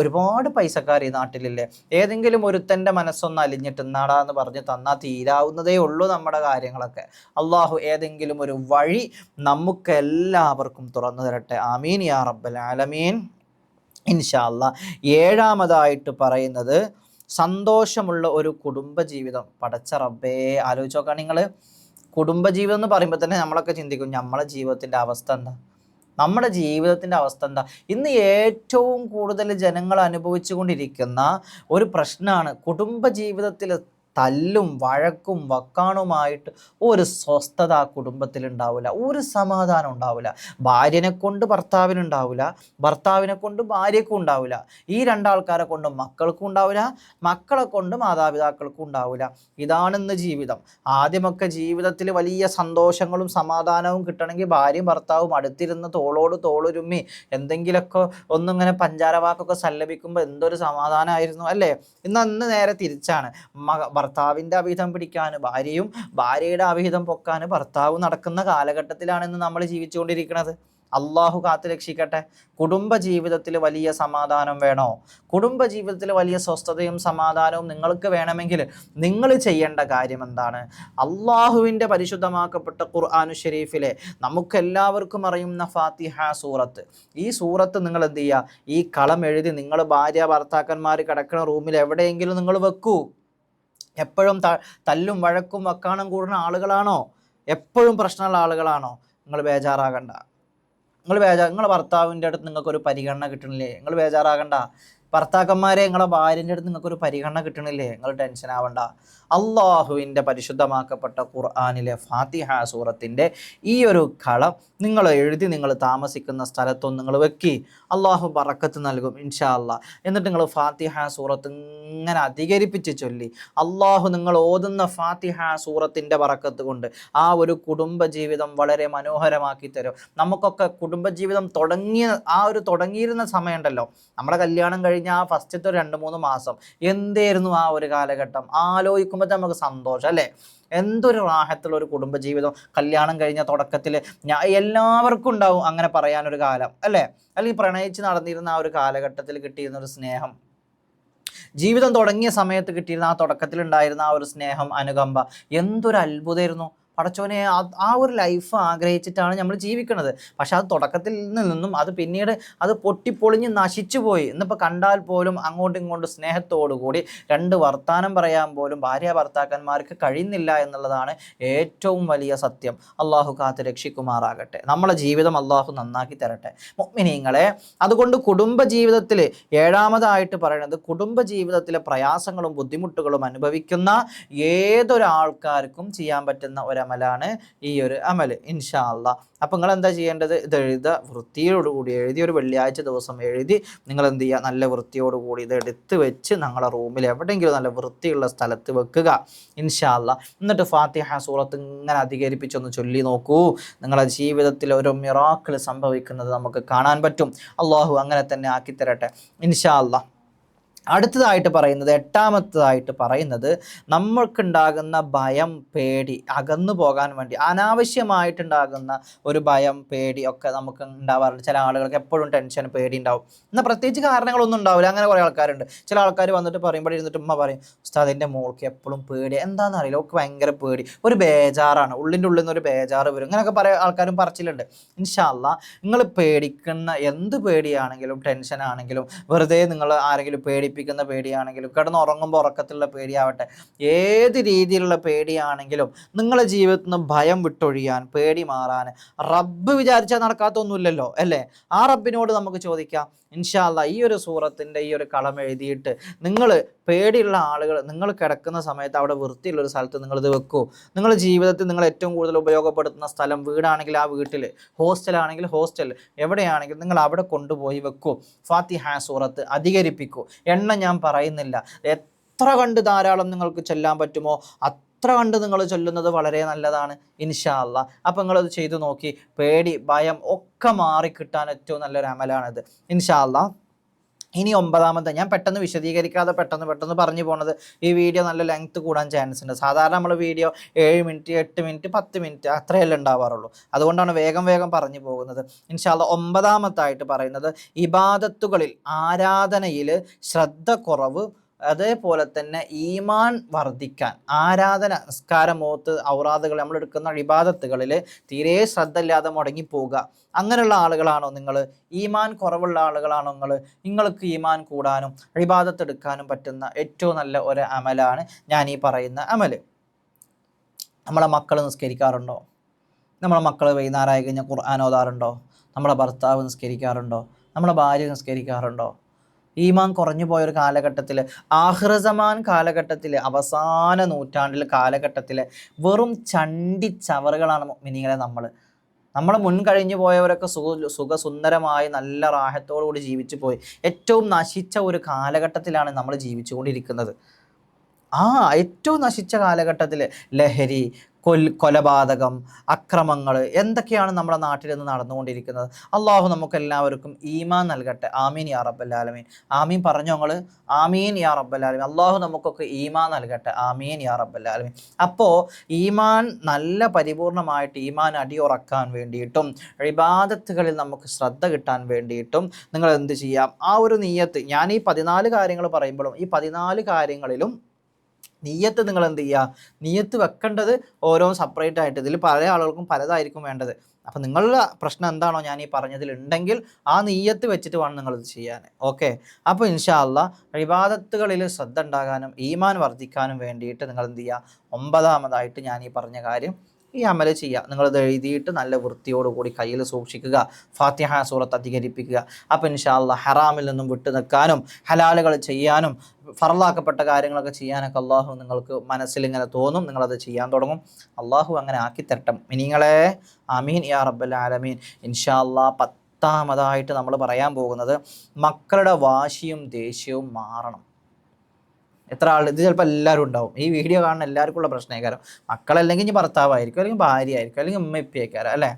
ഒരുപാട് പൈസക്കാർ ഈ നാട്ടിലില്ലേ, ഏതെങ്കിലും ഒരുത്തൻ്റെ മനസ്സൊന്ന് അലിഞ്ഞിട്ട് എന്നാടാന്ന് പറഞ്ഞ് തന്നാൽ തീരാവുന്നതേ ഉള്ളൂ നമ്മുടെ കാര്യങ്ങളൊക്കെ. അള്ളാഹു ഏതെങ്കിലും ഒരു വഴി നമുക്ക് എല്ലാവർക്കും തുറന്നു തരട്ടെ. ആമീൻ യാ റബ്ബൽ ആലമീൻ. ഇൻഷാ അള്ളാ ഏഴാമതായിട്ട് പറയുന്നത് സന്തോഷമുള്ള ഒരു കുടുംബജീവിതം. പടച്ച റബ്ബേ, ആലോചിച്ച് നോക്കാം നിങ്ങൾ. കുടുംബജീവിതം എന്ന് പറയുമ്പോൾ തന്നെ നമ്മളൊക്കെ ചിന്തിക്കും നമ്മളെ ജീവിതത്തിൻ്റെ അവസ്ഥ എന്താ, നമ്മുടെ ജീവിതത്തിൻ്റെ അവസ്ഥ എന്താ. ഇന്ന് ഏറ്റവും കൂടുതൽ ജനങ്ങൾ അനുഭവിച്ചു കൊണ്ടിരിക്കുന്ന ഒരു പ്രശ്നമാണ് കുടുംബജീവിതത്തിൽ തല്ലും വഴക്കും വക്കാണുമായിട്ട് ഒരു സ്വസ്ഥത ആ കുടുംബത്തിൽ ഉണ്ടാവില്ല, ഒരു സമാധാനം ഉണ്ടാവില്ല. ഭാര്യനെ കൊണ്ട് ഭർത്താവിനുണ്ടാവില്ല, ഭർത്താവിനെ കൊണ്ട് ഭാര്യയ്ക്കും ഉണ്ടാവില്ല, ഈ രണ്ടാൾക്കാരെ കൊണ്ട് മക്കൾക്കും ഉണ്ടാവില്ല, മക്കളെ കൊണ്ട് മാതാപിതാക്കൾക്കും ഉണ്ടാവില്ല. ഇതാണിന്ന് ജീവിതം. ആദ്യമൊക്കെ ജീവിതത്തിൽ വലിയ സന്തോഷങ്ങളും സമാധാനവും കിട്ടണമെങ്കിൽ ഭാര്യയും ഭർത്താവും അടുത്തിരുന്ന് തോളോട് തോളുരുമ്മി എന്തെങ്കിലുമൊക്കെ ഒന്നിങ്ങനെ പഞ്ചാര വാക്കൊക്കെ സല്ലപിക്കുമ്പോൾ എന്തൊരു സമാധാനമായിരുന്നു അല്ലേ. ഇന്ന് നേരെ തിരിച്ചാണ്. ഭർത്താവിൻ്റെ അവിഹിതം പിടിക്കാൻ ഭാര്യയും ഭാര്യയുടെ അവിഹിതം പൊക്കാൻ ഭർത്താവും നടക്കുന്ന കാലഘട്ടത്തിലാണ് ഇന്ന് നമ്മൾ ജീവിച്ചുകൊണ്ടിരിക്കുന്നത്. അള്ളാഹു കാത്തു രക്ഷിക്കട്ടെ. കുടുംബജീവിതത്തിൽ വലിയ സമാധാനം വേണോ, കുടുംബജീവിതത്തിൽ വലിയ സ്വസ്ഥതയും സമാധാനവും നിങ്ങൾക്ക് വേണമെങ്കിൽ നിങ്ങൾ ചെയ്യേണ്ട കാര്യം എന്താണ്? അള്ളാഹുവിൻ്റെ പരിശുദ്ധമാക്കപ്പെട്ട ഖുർആനു ഷരീഫിലെ നമുക്കെല്ലാവർക്കും അറിയുന്ന ഫാത്തിഹ സൂറത്ത്, ഈ സൂറത്ത് നിങ്ങൾ എന്ത് ചെയ്യുക, ഈ കളം എഴുതി നിങ്ങൾ ഭാര്യ ഭർത്താക്കന്മാർ കിടക്കുന്ന റൂമിൽ എവിടെയെങ്കിലും നിങ്ങൾ വെക്കൂ. എപ്പോഴും തല്ലും വഴക്കും വക്കാണം കൂടുന്ന ആളുകളാണോ, എപ്പോഴും പ്രശ്നമുള്ള ആളുകളാണോ, നിങ്ങൾ ബേജാറാകണ്ട. നിങ്ങളെ ഭർത്താവിൻ്റെ അടുത്ത് നിങ്ങൾക്കൊരു പരിഗണന കിട്ടണില്ലേ, നിങ്ങൾ ബേജാറാകണ്ട. ഭർത്താക്കന്മാരെ നിങ്ങളെ ഭാര്യൻ്റെ അടുത്ത് നിങ്ങൾക്കൊരു പരിഗണന കിട്ടണില്ലേ, നിങ്ങൾ ടെൻഷൻ ആവണ്ട. അള്ളാഹുവിൻ്റെ പരിശുദ്ധമാക്കപ്പെട്ട ഖുർആനിലെ ഫാത്തിഹ സൂറത്തിൻ്റെ ഈ ഒരു കളം നിങ്ങൾ എഴുതി നിങ്ങൾ താമസിക്കുന്ന സ്ഥലത്തൊന്നും നിങ്ങൾ വെക്കി. അള്ളാഹു ബറക്കത്ത് നൽകും ഇൻഷാ അള്ളാ. എന്നിട്ട് നിങ്ങൾ ഫാത്തിഹ സൂറത്ത് ഇങ്ങനെ അധികരിപ്പിച്ച് ചൊല്ലി അള്ളാഹു നിങ്ങൾ ഓതുന്ന ഫാത്തിഹ സൂറത്തിൻ്റെ ബറക്കത്ത് കൊണ്ട് ആ ഒരു കുടുംബജീവിതം വളരെ മനോഹരമാക്കി തരും. നമുക്കൊക്കെ കുടുംബജീവിതം തുടങ്ങിയിരുന്ന സമയമുണ്ടല്ലോ, നമ്മുടെ കല്യാണം കഴിഞ്ഞ ആ ഫസ്റ്റത്തെ 2-3 മാസം എന്തായിരുന്നു ആ ഒരു കാലഘട്ടം, ആലോചിക്കുമ്പോൾ നമുക്ക് സന്തോഷം അല്ലേ. എന്തൊരു റാഹത്തുള്ള ഒരു കുടുംബജീവിതം. കല്യാണം കഴിഞ്ഞ തുടക്കത്തിൽ എല്ലാവർക്കും ഉണ്ടാവും അങ്ങനെ പറയാനൊരു കാലം അല്ലേ. അല്ലെങ്കിൽ പ്രണയിച്ച് നടന്നിരുന്ന ആ ഒരു കാലഘട്ടത്തിൽ കിട്ടിയിരുന്ന ഒരു സ്നേഹം, ജീവിതം തുടങ്ങിയ സമയത്ത് കിട്ടിയിരുന്ന ആ തുടക്കത്തിലുണ്ടായിരുന്ന ആ ഒരു സ്നേഹം, അനുകമ്പ, എന്തൊരു അത്ഭുതമായിരുന്നു. പടച്ചോനെ, ആ ഒരു ലൈഫ് ആഗ്രഹിച്ചിട്ടാണ് നമ്മൾ ജീവിക്കുന്നത്. പക്ഷെ അത് തുടക്കത്തിൽ നിന്നും അത് പിന്നീട് അത് പൊട്ടിപ്പൊളിഞ്ഞ് നശിച്ചു പോയി. ഇന്നിപ്പോൾ കണ്ടാൽ പോലും അങ്ങോട്ടും ഇങ്ങോട്ടും സ്നേഹത്തോടു കൂടി 2 വർത്താനം പറയാൻ പോലും ഭാര്യ ഭർത്താക്കന്മാർക്ക് കഴിയുന്നില്ല എന്നുള്ളതാണ് ഏറ്റവും വലിയ സത്യം. അള്ളാഹു കാത്ത് രക്ഷിക്കുമാറാകട്ടെ. നമ്മളെ ജീവിതം അള്ളാഹു നന്നാക്കി തരട്ടെ മുഅ്മിനീങ്ങളെ. അതുകൊണ്ട് കുടുംബജീവിതത്തിൽ ഏഴാമതായിട്ട് പറയുന്നത്, കുടുംബജീവിതത്തിലെ പ്രയാസങ്ങളും ബുദ്ധിമുട്ടുകളും അനുഭവിക്കുന്ന ഏതൊരാൾക്കാർക്കും ചെയ്യാൻ പറ്റുന്ന അമലാണ് ഈ ഒരു അമൽ ഇൻഷാ അള്ളാ. അപ്പം നിങ്ങൾ എന്താ ചെയ്യേണ്ടത്, ഇത് എഴുതുക വൃത്തിയോടുകൂടി എഴുതി, ഒരു വെള്ളിയാഴ്ച ദിവസം എഴുതി നിങ്ങൾ എന്ത് ചെയ്യുക, നല്ല വൃത്തിയോടുകൂടി ഇത് എടുത്ത് വെച്ച് നിങ്ങളുടെ റൂമിൽ എവിടെയെങ്കിലും നല്ല വൃത്തിയുള്ള സ്ഥലത്ത് വെക്കുക ഇൻഷാ അള്ളാ. എന്നിട്ട് ഫാത്തിഹ സൂറത്ത് ഇങ്ങനെ അധികരിപ്പിച്ചൊന്ന് ചൊല്ലി നോക്കൂ. നിങ്ങളുടെ ജീവിതത്തിൽ ഒരു മിറാക്കിൾ സംഭവിക്കുന്നത് നമുക്ക് കാണാൻ പറ്റും. അള്ളാഹു അങ്ങനെ തന്നെ ആക്കിത്തരട്ടെ ഇൻഷാ അള്ളാ. അടുത്തതായിട്ട് പറയുന്നത്, എട്ടാമത്തതായിട്ട് പറയുന്നത്, നമ്മൾക്കുണ്ടാകുന്ന ഭയം പേടി അകന്നു പോകാൻ വേണ്ടി അനാവശ്യമായിട്ടുണ്ടാകുന്ന ഒരു ഭയം പേടി ഒക്കെ നമുക്ക് ഉണ്ടാവാറുണ്ട്. ചില ആളുകൾക്ക് എപ്പോഴും ടെൻഷൻ പേടി ഉണ്ടാവും. എന്നാൽ പ്രത്യേകിച്ച് കാരണങ്ങളൊന്നും ഉണ്ടാവില്ല. അങ്ങനെ കുറേ ആൾക്കാരുണ്ട്. ചില ആൾക്കാർ വന്നിട്ട് പറയുമ്പോൾ ഇരുന്നിട്ട് ഉമ്മ പറയും, ഉസ്താദ് എൻ്റെ മോൾക്ക് എപ്പോഴും പേടി, എന്താണെന്ന് അറിയില്ല, അവൾക്ക് ഭയങ്കര പേടി, ഒരു ബേജാറാണ്, ഉള്ളിൻ്റെ ഉള്ളിൽ നിന്ന് ഒരു ബേജാറ് വരും. അങ്ങനെയൊക്കെ പല ആൾക്കാരും പറച്ചിലുണ്ട്. ഇൻഷാ അള്ളാ, നിങ്ങൾ പേടിക്കുന്ന എന്ത് പേടിയാണെങ്കിലും ടെൻഷൻ ആണെങ്കിലും വെറുതെ നിങ്ങൾ ആരെങ്കിലും ജനിപ്പിക്കുന്ന പേടിയാണെങ്കിലും, കിടന്നുറങ്ങുമ്പോൾ ഉറക്കത്തിലുള്ള പേടിയാവട്ടെ, ഏത് രീതിയിലുള്ള പേടിയാണെങ്കിലും നിങ്ങളുടെ ജീവിതത്തിൽ നിന്ന് ഭയം വിട്ടൊഴിയാൻ, പേടി മാറാൻ റബ്ബ് വിചാരിച്ചാൽ നടക്കാത്തൊന്നുമില്ലല്ലോ അല്ലേ? ആ റബ്ബിനോട് നമുക്ക് ചോദിക്കാം. ഇൻഷാ അല്ലാഹ് ഈ ഒരു സൂറത്തിൻ്റെ ഈ ഒരു കളം എഴുതിയിട്ട് നിങ്ങൾ പേടിയുള്ള ആളുകൾ, നിങ്ങൾ കിടക്കുന്ന സമയത്ത് അവിടെ വൃത്തിയുള്ളൊരു സ്ഥലത്ത് നിങ്ങളിത് വെക്കൂ. നിങ്ങളുടെ ജീവിതത്തിൽ നിങ്ങൾ ഏറ്റവും കൂടുതൽ ഉപയോഗപ്പെടുത്തുന്ന സ്ഥലം, വീടാണെങ്കിൽ ആ വീട്ടിൽ, ഹോസ്റ്റലാണെങ്കിൽ ഹോസ്റ്റൽ, എവിടെയാണെങ്കിൽ നിങ്ങൾ അവിടെ കൊണ്ടുപോയി വെക്കൂ. ഫാത്തിഹ സൂറത്ത് അധികരിപ്പിക്കൂ. എണ്ണം ഞാൻ പറയുന്നില്ല, എത്ര കണ്ട് ധാരാളം നിങ്ങൾക്ക് ചൊല്ലാൻ പറ്റുമോ അത്ര കണ്ട് നിങ്ങൾ ചൊല്ലുന്നത് വളരെ നല്ലതാണ് ഇൻഷാ അല്ലാഹ്. അപ്പം നിങ്ങളത് ചെയ്തു നോക്കി, പേടി ഭയം ഒക്കെ മാറിക്കിട്ടാൻ ഏറ്റവും നല്ലൊരു അമലാണിത് ഇൻഷാ അല്ലാഹ്. ഇനി 9ാമത്തെ, ഞാൻ പെട്ടെന്ന് വിശദീകരിക്കാതെ പെട്ടെന്ന് പറഞ്ഞു പോണത്, ഈ വീഡിയോ നല്ല ലെങ്ത്ത് കൂടാൻ ചാൻസ് ഉണ്ട്. സാധാരണ നമ്മൾ വീഡിയോ 7 മിനിറ്റ് 8 മിനിറ്റ് 10 മിനിറ്റ് അത്രയല്ലേ ഉണ്ടാവാറുള്ളൂ. അതുകൊണ്ടാണ് വേഗം പറഞ്ഞു പോകുന്നത്. ഇൻഷാ അല്ലാഹ് 9ാമത്തായിട്ട് പറയുന്നത്, ഇബാദത്തുകളിൽ ആരാധനയിൽ ശ്രദ്ധ കുറവ്, അതേപോലെ തന്നെ ഈമാൻ വർദ്ധിക്കാൻ, ആരാധന, നിസ്കാരം, ഓത്ത്, ഔറാദുകൾ, നമ്മൾ എടുക്കുന്ന ഇബാദത്തുകളിൽ തീരെ ശ്രദ്ധ ഇല്ലാതെ മുടങ്ങിപ്പോവുക, അങ്ങനെയുള്ള ആളുകളാണോ നിങ്ങൾ? ഈമാൻ കുറവുള്ള ആളുകളാണോ നിങ്ങൾ? നിങ്ങൾക്ക് ഈമാൻ കൂടാനും ഇബാദത്ത് എടുക്കാനും പറ്റുന്ന ഏറ്റവും നല്ല ഒരു അമലാണ് ഞാൻ ഈ പറയുന്ന അമല്. നമ്മളെ മക്കൾ നിസ്കരിക്കാറുണ്ടോ? നമ്മളെ മക്കൾ വൈകുന്നേരമായി കഴിഞ്ഞാൽ ഖുർആൻ ഓതാറുണ്ടോ? നമ്മളെ ഭർത്താവ് നിസ്കരിക്കാറുണ്ടോ? നമ്മളെ ഭാര്യ നിസ്കരിക്കാറുണ്ടോ? ഈമാൻ കുറഞ്ഞു പോയൊരു കാലഘട്ടത്തിൽ, ആഖിറസമാൻ കാലഘട്ടത്തിൽ, അവസാന നൂറ്റാണ്ടിൽ കാലഘട്ടത്തിൽ വെറും ചണ്ടി ചവറുകളാണ് മുഅ്മിനീങ്ങളെ നമ്മൾ മുൻ കഴിഞ്ഞു പോയവരൊക്കെ സുഖസുന്ദരമായി നല്ല റാഹത്തോടു കൂടി ജീവിച്ചു പോയി. ഏറ്റവും നശിച്ച ഒരു കാലഘട്ടത്തിലാണ് നമ്മൾ ജീവിച്ചുകൊണ്ടിരിക്കുന്നത്. ഏറ്റവും നശിച്ച കാലഘട്ടത്തിൽ ലഹരി, കൊലപാതകം, അക്രമങ്ങൾ, എന്തൊക്കെയാണ് നമ്മുടെ നാട്ടിൽ നിന്ന് നടന്നുകൊണ്ടിരിക്കുന്നത്. അള്ളാഹു നമുക്കെല്ലാവർക്കും ഈമാൻ നൽകട്ടെ. ആമീൻ യാ റബ്ബൽ ആലമീൻ. ആമീൻ പറഞ്ഞു ഞങ്ങൾ, ആമീൻ യാ റബ്ബൽ ആലമീൻ. അള്ളാഹു നമുക്കൊക്കെ ഈമാൻ നൽകട്ടെ. ആമീൻ യാ റബ്ബൽ ആലമീൻ. അപ്പോൾ ഈമാൻ നല്ല പരിപൂർണമായിട്ട് ഈമാൻ അടിയുറക്കാൻ വേണ്ടിയിട്ടും ഇബാദത്തുകളിൽ നമുക്ക് ശ്രദ്ധ കിട്ടാൻ വേണ്ടിയിട്ടും നിങ്ങൾ എന്ത് ചെയ്യാം? ആ ഒരു നിയ്യത്ത്, ഞാൻ ഈ 14 കാര്യങ്ങൾ പറയുമ്പോഴും ഈ 14 കാര്യങ്ങളിലും നിയ്യത്ത് നിങ്ങൾ എന്ത് ചെയ്യുക? നിയ്യത്ത് വെക്കേണ്ടത് ഓരോ സെപ്പറേറ്റ് ആയിട്ട്, ഇതിൽ പല ആളുകൾക്കും പലതായിരിക്കും വേണ്ടത്. അപ്പം നിങ്ങളുടെ പ്രശ്നം എന്താണോ ഞാൻ ഈ പറഞ്ഞതിലുണ്ടെങ്കിൽ ആ നിയ്യത്ത് വെച്ചിട്ട് വേണം നിങ്ങളിത് ചെയ്യാൻ. ഓക്കെ, അപ്പോൾ ഇൻഷാ അല്ലാഹ് ഇബാദത്തുകളിൽ ശ്രദ്ധ ഉണ്ടാകാനും ഈമാൻ വർദ്ധിക്കാനും വേണ്ടിയിട്ട് നിങ്ങൾ എന്ത് ചെയ്യുക? 9ാമതായിട്ട് ഞാൻ ഈ പറഞ്ഞ കാര്യം, ഈ അമല് ചെയ്യുക. നിങ്ങളിത് എഴുതിയിട്ട് നല്ല വൃത്തിയോടുകൂടി കയ്യിൽ സൂക്ഷിക്കുക. ഫാത്തിഹ സൂറത്ത് അധികരിപ്പിക്കുക. അപ്പോൾ ഇൻഷാ അല്ലാഹ് ഹറാമിൽ നിന്നും വിട്ടു നിൽക്കാനും ഹലാലുകൾ ചെയ്യാനും ഫർളാക്കപ്പെട്ട കാര്യങ്ങളൊക്കെ ചെയ്യാനൊക്കെ അള്ളാഹു നിങ്ങൾക്ക് മനസ്സിലിങ്ങനെ തോന്നും. നിങ്ങളത് ചെയ്യാൻ തുടങ്ങും. അള്ളാഹു അങ്ങനെ ആക്കിത്തരട്ടെ മിനിങ്ങളെ. ആമീൻ യാ റബ്ബൽ ആലമീൻ. ഇൻഷാ അല്ലാഹ് 10ാമതായിട്ട് നമ്മൾ പറയാൻ പോകുന്നത്, മക്കളുടെ വാശിയും ദേഷ്യവും മാറണം. എത്ര ആൾ, ഇത് ചിലപ്പോൾ എല്ലാവരും ഉണ്ടാവും, ഈ വീഡിയോ കാണുന്ന എല്ലാവർക്കും ഉള്ള പ്രശ്നമായിരിക്കും. മക്കളല്ലെങ്കിൽ ഇനി ഭർത്താവായിരിക്കും, അല്ലെങ്കിൽ ഭാര്യ ആയിരിക്കും, അല്ലെങ്കിൽ ഉമ്മ ഇപ്പയായിരിക്കും അല്ലേ?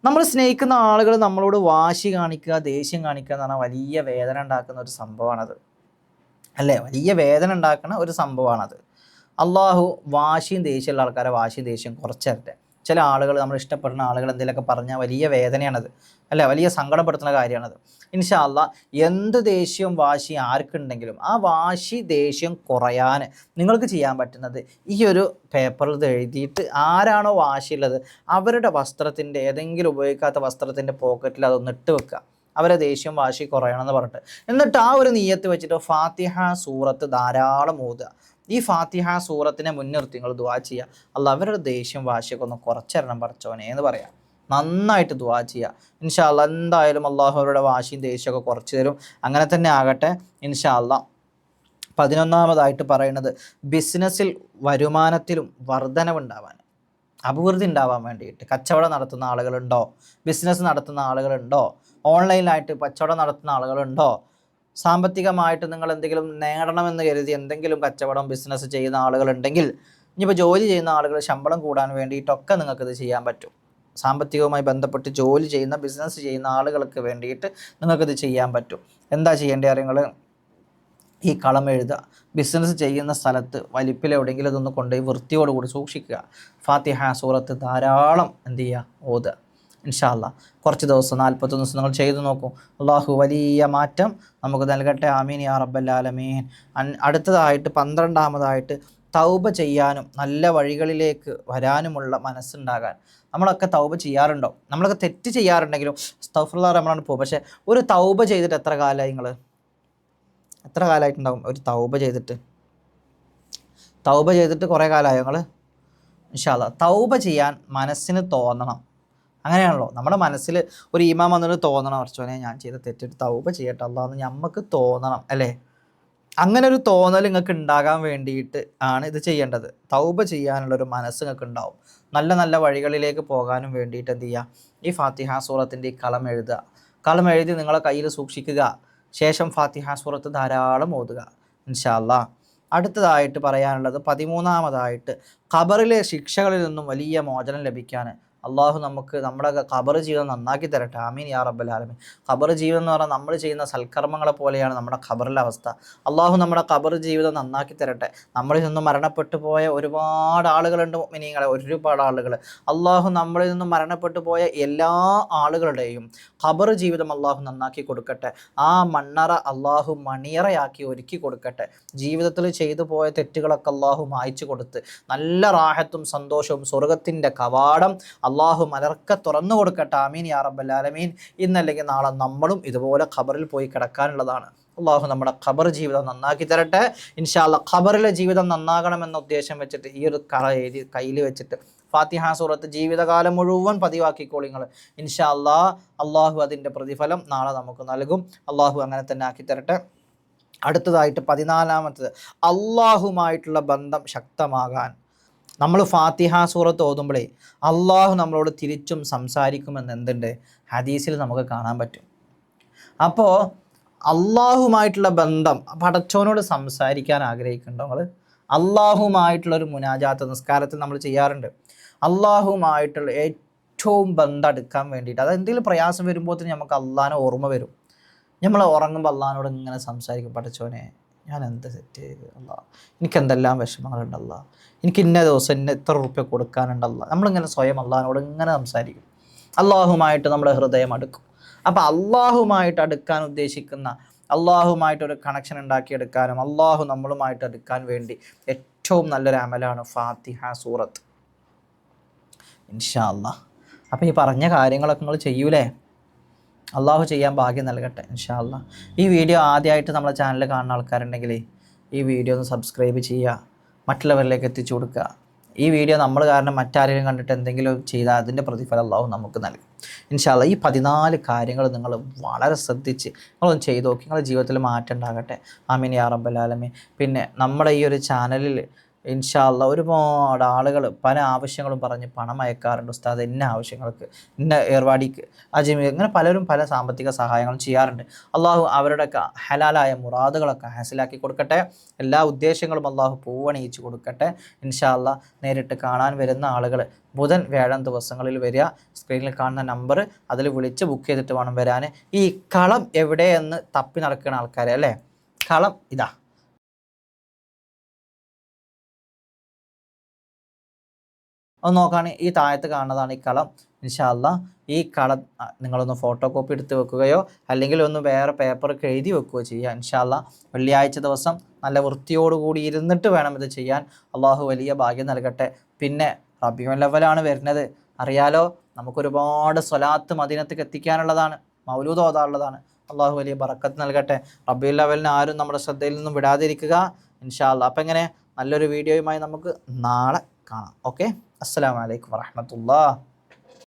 നമ്മൾ സ്നേഹിക്കുന്ന ആളുകൾ നമ്മളോട് വാശി കാണിക്കുക, ദേഷ്യം കാണിക്കുക എന്ന് പറഞ്ഞാൽ വലിയ വേദന ഉണ്ടാക്കുന്ന ഒരു സംഭവമാണത് അല്ലേ? വലിയ വേദന ഉണ്ടാക്കുന്ന ഒരു സംഭവമാണത്. അള്ളാഹു വാശിയും ദേഷ്യമുള്ള ആൾക്കാരെ വാശിയും ദേഷ്യം കുറച്ചേരട്ടെ. ചില ആളുകൾ, നമ്മൾ ഇഷ്ടപ്പെടുന്ന ആളുകൾ എന്തെങ്കിലുമൊക്കെ പറഞ്ഞാൽ വലിയ വേദനയാണത് അല്ലേ? വലിയ സങ്കടപ്പെടുത്തുന്ന കാര്യമാണത്. ഇൻഷാ അല്ലാഹ് എന്ത് ദേഷ്യവും വാശി ആർക്കുണ്ടെങ്കിലും ആ വാശി ദേഷ്യം കുറയാൻ നിങ്ങൾക്ക് ചെയ്യാൻ പറ്റുന്നത്, ഈ ഒരു പേപ്പറിൽ ഇത് എഴുതിയിട്ട് ആരാണോ വാശിയുള്ളത് അവരുടെ വസ്ത്രത്തിൻ്റെ, ഏതെങ്കിലും ഉപയോഗിക്കാത്ത വസ്ത്രത്തിൻ്റെ പോക്കറ്റിൽ അതൊന്ന് ഇട്ട് വെക്കുക. അവരെ ദേഷ്യം വാശി കുറയണമെന്ന് പറഞ്ഞിട്ട്, എന്നിട്ട് ആ ഒരു നിയ്യത്ത് വെച്ചിട്ട് ഫാത്തിഹ സൂറത്ത് ധാരാളം ഓതുക. ഈ ഫാത്തിഹ സൂറത്തിനെ മുൻനിർത്തി നിങ്ങൾ ദുആ ചെയ്യുക. അല്ലാഹ് അവരുടെ ദേഷ്യം വാശിയൊക്കെ ഒന്ന് കുറച്ചെണ്ണം പടച്ചോനെ എന്ന് പറയാം. നന്നായിട്ട് ദുആ ചെയ്യുക. ഇൻഷാ അല്ലാഹ് എന്തായാലും അള്ളാഹു അവരുടെ വാശിയും ദേഷ്യമൊക്കെ കുറച്ച് തരും. അങ്ങനെ തന്നെ ആകട്ടെ ഇൻഷാ അല്ലാഹ്. 11ാമതായിട്ട് പറയുന്നത്, ബിസിനസ്സിൽ വരുമാനത്തിലും വർധനവുണ്ടാവാൻ, അഭിവൃദ്ധി ഉണ്ടാവാൻ വേണ്ടിയിട്ട്. കച്ചവടം നടത്തുന്ന ആളുകളുണ്ടോ? ബിസിനസ് നടത്തുന്ന ആളുകളുണ്ടോ? ഓൺലൈനായിട്ട് കച്ചവടം നടത്തുന്ന ആളുകളുണ്ടോ? സാമ്പത്തികമായിട്ട് നിങ്ങൾ എന്തെങ്കിലും നേടണമെന്ന് കരുതി എന്തെങ്കിലും കച്ചവടം ബിസിനസ് ചെയ്യുന്ന ആളുകളുണ്ടെങ്കിൽ, ഇനിയിപ്പോൾ ജോലി ചെയ്യുന്ന ആളുകൾ ശമ്പളം കൂടാൻ വേണ്ടിയിട്ടൊക്കെ നിങ്ങൾക്കിത് ചെയ്യാൻ പറ്റും. സാമ്പത്തികവുമായി ബന്ധപ്പെട്ട് ജോലി ചെയ്യുന്ന, ബിസിനസ് ചെയ്യുന്ന ആളുകൾക്ക് വേണ്ടിയിട്ട് നിങ്ങൾക്കിത് ചെയ്യാൻ പറ്റും. എന്താ ചെയ്യേണ്ട കാര്യങ്ങൾ? ഈ കളം എഴുതുക. ബിസിനസ് ചെയ്യുന്ന സ്ഥലത്ത് വലിപ്പിലെവിടെയെങ്കിലും ഇതൊന്ന് കൊണ്ടുപോയി വൃത്തിയോടുകൂടി സൂക്ഷിക്കുക. ഫാത്തിഹ സൂറത്ത് ധാരാളം എന്ത് ചെയ്യുക? ഓതുക. ഇൻഷാ അല്ലാഹ് കുറച്ച് ദിവസം, 41 ദിവസം നിങ്ങൾ ചെയ്തു നോക്കൂ. അള്ളാഹു വലിയ മാറ്റം നമുക്ക് നൽകട്ടെ. ആമീൻ യാ റബ്ബൽ ആലമീൻ. അടുത്തതായിട്ട് 12ാമതായിട്ട് തൗബ ചെയ്യാനും നല്ല വഴികളിലേക്ക് വരാനുമുള്ള മനസ്സുണ്ടാകാൻ. നമ്മളൊക്കെ തൗബ ചെയ്യാറുണ്ടോ? നമ്മളൊക്കെ തെറ്റ് ചെയ്യാറുണ്ടെങ്കിലും അസ്തഗ്ഫിറുല്ലാഹ് നമ്മളാണ് പോകും. പക്ഷേ ഒരു തൗബ ചെയ്തിട്ട് എത്ര കാലമായി നിങ്ങൾ? എത്ര കാലമായിട്ടുണ്ടാവും ഒരു തൗബ ചെയ്തിട്ട്? കുറേ കാലമായോ നിങ്ങൾ? ഇൻഷാ അല്ലാഹ് തൗബ ചെയ്യാൻ മനസ്സിന് തോന്നണം. അങ്ങനെയാണല്ലോ നമ്മുടെ മനസ്സിൽ ഒരു ഈമാൻ വന്നിട്ട് തോന്നണം, കുറച്ചോനെ ഞാൻ ചെയ്ത തെറ്റിട്ട് തൗബ ചെയ്യട്ടെ അല്ലാഹ് എന്ന് നമുക്ക് തോന്നണം അല്ലേ? അങ്ങനെ ഒരു തോന്നൽ നിങ്ങൾക്ക് ഉണ്ടാകാൻ വേണ്ടിയിട്ട് ആണ് ഇത് ചെയ്യേണ്ടത്. തൗബ ചെയ്യാനുള്ളൊരു മനസ്സ് നിങ്ങൾക്ക് ഉണ്ടാവും. നല്ല നല്ല വഴികളിലേക്ക് പോകാനും വേണ്ടിയിട്ട് എന്ത് ചെയ്യുക? ഈ ഫാത്തിഹ സൂറത്തിൻ്റെ ഈ കളം എഴുതുക. കളം എഴുതി നിങ്ങളെ കയ്യിൽ സൂക്ഷിക്കുക. ശേഷം ഫാത്തിഹ സൂറത്ത് ധാരാളം ഓതുക ഇൻഷാ അല്ലാഹ്. അടുത്തതായിട്ട് പറയാനുള്ളത് 13-ാമതായിട്ട് ഖബറിലെ ശിക്ഷകളിൽ നിന്നും വലിയ മോചനം ലഭിക്കാൻ അള്ളാഹു നമുക്ക് നമ്മുടെ ഖബർ ജീവിതം നന്നാക്കി തരട്ടെ. ആമീൻ യാ റബ്ബൽ ആലമീൻ. ഖബർ ജീവിതം എന്ന് പറഞ്ഞാൽ നമ്മൾ ചെയ്യുന്ന സൽക്കർമ്മങ്ങളെ പോലെയാണ് നമ്മുടെ ഖബറിലെ അവസ്ഥ. അള്ളാഹു നമ്മുടെ ഖബർ ജീവിതം നന്നാക്കി തരട്ടെ. നമ്മളിൽ നിന്നും മരണപ്പെട്ടു പോയ ഒരുപാട് ആളുകളുണ്ട് മുഅ്മിനീങ്ങളെ, ഒരുപാട് ആളുകൾ. അള്ളാഹു നമ്മളിൽ നിന്നും മരണപ്പെട്ടു പോയ എല്ലാ ആളുകളുടെയും ഖബർ ജീവിതം അള്ളാഹു നന്നാക്കി കൊടുക്കട്ടെ. ആ മണ്ണറ അള്ളാഹു മണിയറയാക്കി ഒരുക്കി കൊടുക്കട്ടെ. ജീവിതത്തിൽ ചെയ്തു പോയ തെറ്റുകളൊക്കെ അള്ളാഹു മായ്ച്ചു കൊടുത്ത് നല്ല റാഹത്തും സന്തോഷവും സ്വർഗത്തിൻ്റെ കവാടം അള്ളാഹു മലർക്ക തുറന്നു കൊടുക്കട്ടെ. ആമീൻ യാ റബ്ബൽ ആലമീൻ. ഇന്നല്ലെങ്കിൽ നാളെ നമ്മളും ഇതുപോലെ ഖബറിൽ പോയി കിടക്കാനുള്ളതാണ്. അള്ളാഹു നമ്മുടെ ഖബർ ജീവിതം നന്നാക്കി തരട്ടെ ഇൻഷാ അല്ലാഹ്. ഖബറിലെ ജീവിതം നന്നാകണമെന്ന ഉദ്ദേശം വെച്ചിട്ട് ഈ ഒരു കറ എഴുതി കയ്യിൽ വെച്ചിട്ട് ഫാത്തിഹ സൂറത്ത് ജീവിതകാലം മുഴുവൻ പതിവാക്കിക്കോളി നിങ്ങൾ ഇൻഷാ അല്ലാഹ്. അള്ളാഹു അതിൻ്റെ പ്രതിഫലം നാളെ നമുക്ക് നൽകും. അള്ളാഹു അങ്ങനെ തന്നെ ആക്കി തരട്ടെ. അടുത്തതായിട്ട് 14-ാമത്തത് അള്ളാഹുമായിട്ടുള്ള ബന്ധം ശക്തമാകാൻ നമ്മൾ ഫാത്തിഹ സൂറത്ത് ഓതുമ്പോഴേ അള്ളാഹു നമ്മളോട് തിരിച്ചും സംസാരിക്കുമെന്ന് എന്തുണ്ട്? ഹദീസിൽ നമുക്ക് കാണാൻ പറ്റും. അപ്പോൾ അള്ളാഹുമായിട്ടുള്ള ബന്ധം, പടച്ചോനോട് സംസാരിക്കാൻ ആഗ്രഹിക്കുന്നുണ്ടോ നിങ്ങൾ? അള്ളാഹുമായിട്ടുള്ളൊരു മുനാജാത്ത് നിസ്കാരത്തിൽ നമ്മൾ ചെയ്യാറുണ്ട്. അള്ളാഹുമായിട്ടുള്ള ഏറ്റവും ബന്ധം എടുക്കാൻ വേണ്ടിയിട്ട്, അത് എന്തെങ്കിലും പ്രയാസം വരുമ്പോഴത്തേന് നമുക്ക് അള്ളാഹിനെ ഓർമ്മ വരും. നമ്മൾ ഉറങ്ങുമ്പോൾ അള്ളാഹിനോട് ഇങ്ങനെ സംസാരിക്കും, പടച്ചോനെ ഞാൻ എന്ത് തെറ്റ് ചെയ്ത് അല്ലാ, എനിക്ക് എന്തെല്ലാം വിഷമങ്ങളുണ്ടല്ല, എനിക്ക് ഇന്ന ദിവസം ഇന്ന എത്ര റുപ്യ കൊടുക്കാനുണ്ടല്ല. നമ്മളിങ്ങനെ സ്വയം അള്ളാഹിനോട് ഇങ്ങനെ സംസാരിക്കും. അള്ളാഹുമായിട്ട് നമ്മുടെ ഹൃദയം അടുക്കും. അപ്പോൾ അള്ളാഹുമായിട്ട് അടുക്കാൻ ഉദ്ദേശിക്കുന്ന, അള്ളാഹുമായിട്ടൊരു കണക്ഷൻ ഉണ്ടാക്കിയെടുക്കാനും അള്ളാഹു നമ്മളുമായിട്ട് അടുക്കാൻ വേണ്ടി ഏറ്റവും നല്ലൊരു അമലാണ് ഫാത്തിഹ സൂറത്ത് ഇൻഷാ അല്ലാഹ്. അപ്പോൾ ഈ പറഞ്ഞ കാര്യങ്ങളൊക്കെ നിങ്ങൾ ചെയ്യൂലേ? അള്ളാഹു ചെയ്യാൻ ഭാഗ്യം നൽകട്ടെ ഇൻഷാ അല്ലാഹ്. ഈ വീഡിയോ ആദ്യമായിട്ട് നമ്മളെ ചാനൽ കാണുന്ന ആൾക്കാരുണ്ടെങ്കിൽ ഈ വീഡിയോ ഒന്ന് സബ്സ്ക്രൈബ് ചെയ്യുക, മറ്റുള്ളവരിലേക്ക് എത്തിച്ചു കൊടുക്കുക. ഈ വീഡിയോ നമ്മൾ കാരണം മറ്റാരെങ്കിലും കണ്ടിട്ട് എന്തെങ്കിലും ചെയ്താൽ അതിൻ്റെ പ്രതിഫലം അള്ളാഹു നമുക്ക് നൽകും ഇൻഷാ അല്ലാഹ്. ഈ 14 കാര്യങ്ങൾ നിങ്ങൾ വളരെ ശ്രദ്ധിച്ച് നിങ്ങളൊന്ന് ചെയ്ത് നോക്കി, നിങ്ങളുടെ ജീവിതത്തിൽ മാറ്റം ഉണ്ടാകട്ടെ. ആമീൻ യാ റബ്ബൽ ആലമീൻ. പിന്നെ നമ്മുടെ ഈ ഒരു ചാനലിൽ ഇൻഷാ അല്ലാഹ് ഒരുപാട് ആളുകൾ പല ആവശ്യങ്ങളും പറഞ്ഞ് പണം അയക്കാറുണ്ട്. ഉസ്താദ് ഇന്ന ആവശ്യങ്ങൾക്ക്, ഇന്ന ഏർവാടിക്ക്, അജ്മീർ, ഇങ്ങനെ പലരും പല സാമ്പത്തിക സഹായങ്ങളും ചെയ്യാറുണ്ട്. അള്ളാഹു അവരുടെയൊക്കെ ഹലാലായ മുറാദുകളൊക്കെ ഹാസിലാക്കി കൊടുക്കട്ടെ. എല്ലാ ഉദ്ദേശങ്ങളും അള്ളാഹു പൂവണിയിച്ച് കൊടുക്കട്ടെ ഇൻഷാ അല്ലാഹ്. നേരിട്ട് കാണാൻ വരുന്ന ആളുകൾ ബുധൻ വ്യാഴം ദിവസങ്ങളിൽ വരിക. സ്ക്രീനിൽ കാണുന്ന നമ്പർ അതിൽ വിളിച്ച് ബുക്ക് ചെയ്തിട്ട് വേണം വരാൻ. ഈ കളം എവിടെയെന്ന് തപ്പി നടക്കുന്ന ആൾക്കാരെ അല്ലേ, കളം ഇതാ ഒന്ന് നോക്കുകയാണ്. ഈ താഴത്ത് കാണുന്നതാണ് ഈ കളം ഇൻഷാ അല്ലാഹ്. ഈ കളം നിങ്ങളൊന്ന് ഫോട്ടോ കോപ്പി എടുത്ത് വെക്കുകയോ അല്ലെങ്കിൽ ഒന്ന് വേറെ പേപ്പറൊക്കെ എഴുതി വെക്കുകയോ ചെയ്യുക ഇൻഷാ അല്ലാഹ്. വെള്ളിയാഴ്ച ദിവസം നല്ല വൃത്തിയോടുകൂടി ഇരുന്നിട്ട് വേണം ഇത് ചെയ്യാൻ. അള്ളാഹു വലിയ ഭാഗ്യം നൽകട്ടെ. പിന്നെ റബീഉൽ അവ്വലാണ് വരുന്നത്, അറിയാലോ. നമുക്കൊരുപാട് സ്വലാത്ത് മദീനത്തേക്ക് എത്തിക്കാനുള്ളതാണ്, മൗലൂദ് ഓതാനുള്ളതാണ്. അള്ളാഹു വലിയ ബറക്കത്ത് നൽകട്ടെ. റബീഉൽ അവ്വലിനെ ആരും നമ്മുടെ ശ്രദ്ധയിൽ നിന്നും വിടാതിരിക്കുക ഇൻഷാ അല്ലാഹ്. അപ്പം എങ്ങനെ നല്ലൊരു വീഡിയോയുമായി നമുക്ക് നാളെ കാണാം. ഓക്കെ, അസ്സലാമു അലൈക്കും വറഹ്മത്തുള്ളാഹി.